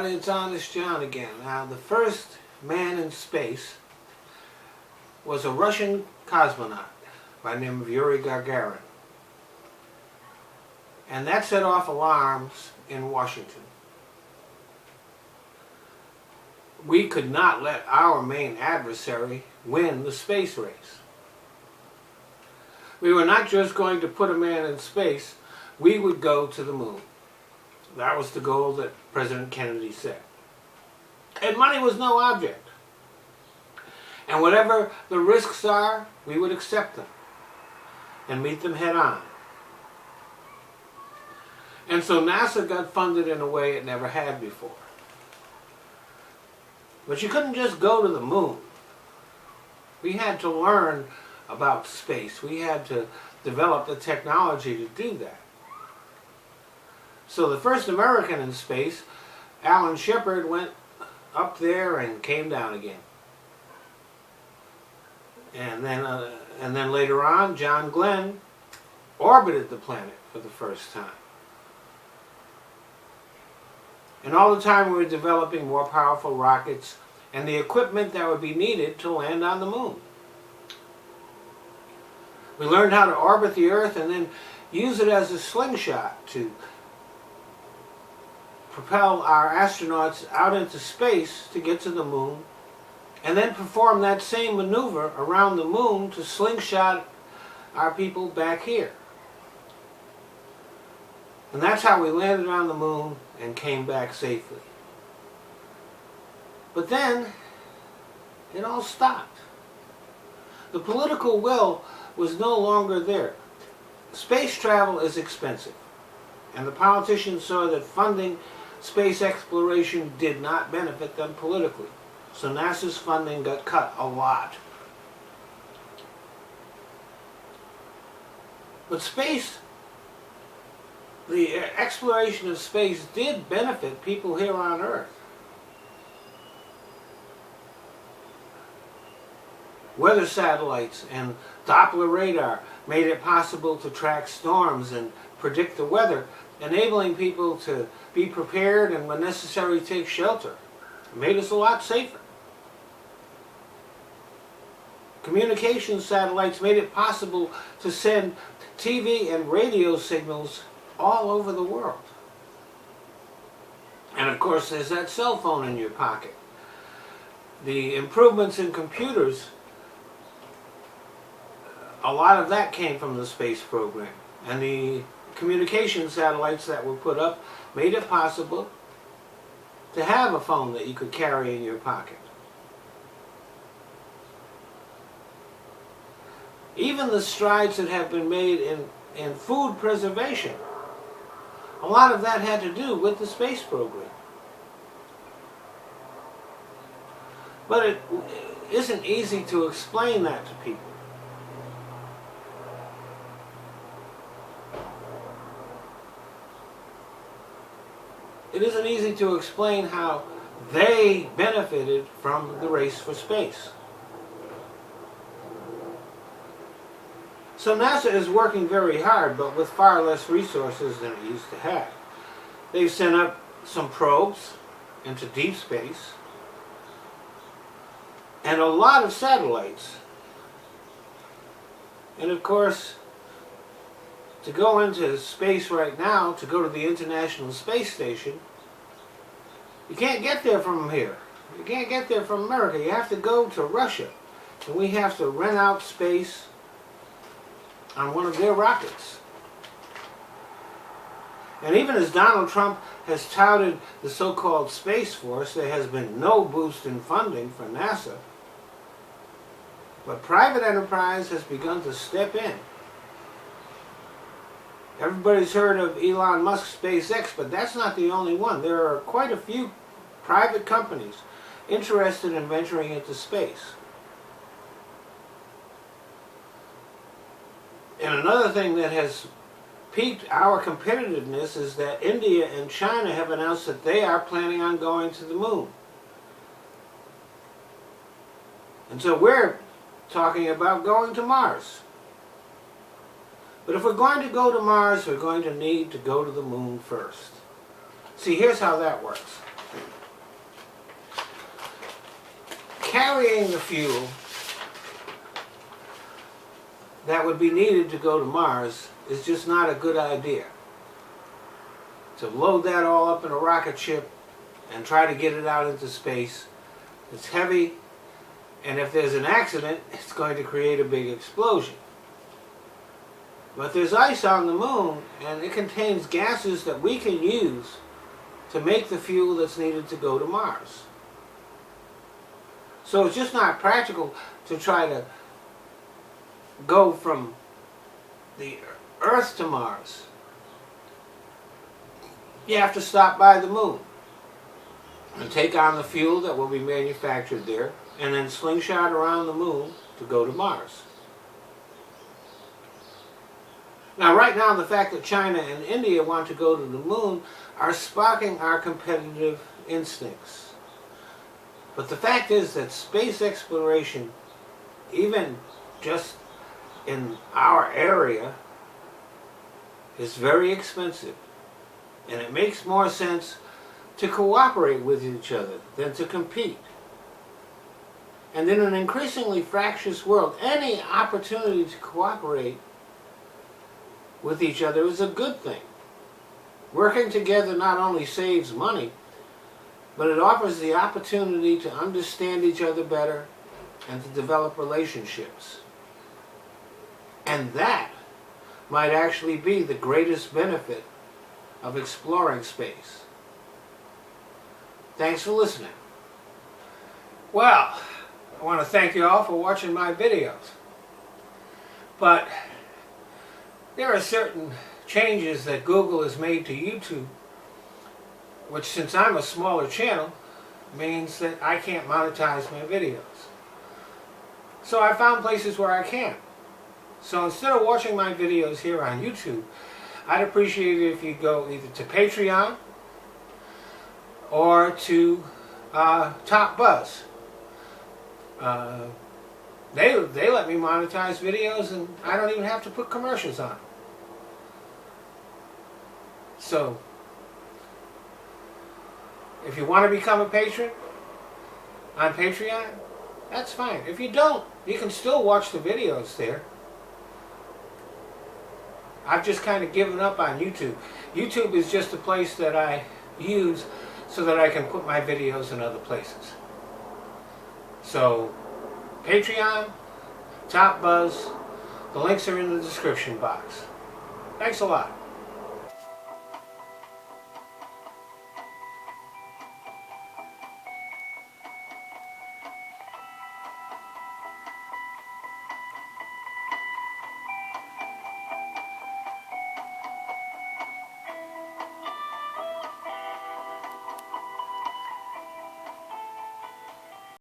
everybody, it's Honest John again. Now, the first man in space was a Russian cosmonaut by the name of Yuri Gagarin. And that set off alarms in Washington. We could not let our main adversary win the space race. We were not just going to put a man in space, we would go to the moon. That was the goal that President Kennedy set. And money was no object. And whatever the risks are, we would accept them and meet them head on. And so NASA got funded in a way it never had before. But you couldn't just go to the moon. We had to learn about space. We had to develop the technology to do that. So the first American in space, Alan Shepard, went up there and came down again. And then later on, John Glenn orbited the planet for the first time. And all the time we were developing more powerful rockets and the equipment that would be needed to land on the moon. We learned how to orbit the Earth and then use it as a slingshot to propel our astronauts out into space to get to the moon, and then perform that same maneuver around the moon to slingshot our people back here. And that's how we landed on the moon and came back safely. But then, it all stopped. The political will was no longer there. Space travel is expensive, and the politicians saw that funding space exploration did not benefit them politically. So NASA's funding got cut a lot. But space, the exploration of space did benefit people here on Earth. Weather satellites and Doppler radar made it possible to track storms and predict the weather, enabling people to be prepared and, when necessary, take shelter. It made us a lot safer. Communication satellites made it possible to send TV and radio signals all over the world. And of course, there's that cell phone in your pocket. The improvements in computers, a lot of that came from the space program. And the communication satellites that were put up made it possible to have a phone that you could carry in your pocket. Even the strides that have been made in food preservation, a lot of that had to do with the space program. But it isn't easy to explain that to people. It isn't easy to explain how they benefited from the race for space. So NASA is working very hard, but with far less resources than it used to have. They've sent up some probes into deep space and a lot of satellites. And of course, to go into space right now, to go to the International Space Station, you can't get there from here. You can't get there from America. You have to go to Russia. And we have to rent out space on one of their rockets. And even as Donald Trump has touted the so-called Space Force, there has been no boost in funding for NASA. But private enterprise has begun to step in. Everybody's heard of Elon Musk's SpaceX, but that's not the only one. There are quite a few private companies interested in venturing into space. And another thing that has piqued our competitiveness is that India and China have announced that they are planning on going to the moon. And so we're talking about going to Mars. But if we're going to go to Mars, we're going to need to go to the moon first. See, here's how that works. carrying the fuel that would be needed to go to Mars is just not a good idea. To load that all up in a rocket ship and try to get it out into space, it's heavy, and if there's an accident, it's going to create a big explosion. But there's ice on the moon, and it contains gases that we can use to make the fuel that's needed to go to Mars. So it's just not practical to try to go from the Earth to Mars. You have to stop by the moon and take on the fuel that will be manufactured there, and then slingshot around the moon to go to Mars. Now, right now, the fact that China and India want to go to the moon are sparking our competitive instincts. But the fact is that space exploration, even just in our area, is very expensive. And it makes more sense to cooperate with each other than to compete. And in an increasingly fractious world, any opportunity to cooperate with each other is a good thing. Working together not only saves money, but it offers the opportunity to understand each other better and to develop relationships. And that might actually be the greatest benefit of exploring space. Thanks for listening. Well, I want to thank you all for watching my videos. But there are certain changes that Google has made to YouTube, which, since I'm a smaller channel, means that I can't monetize my videos. So I found places where I can. So instead of watching my videos here on YouTube, I'd appreciate it if you go either to Patreon or to Top Buzz. They let me monetize videos, and I don't even have to put commercials on. So, if you want to become a patron on Patreon, that's fine. If you don't, you can still watch the videos there. I've just kind of given up on YouTube. YouTube is just a place that I use so that I can put my videos in other places. So, Patreon, Top Buzz, the links are in the description box. Thanks a lot.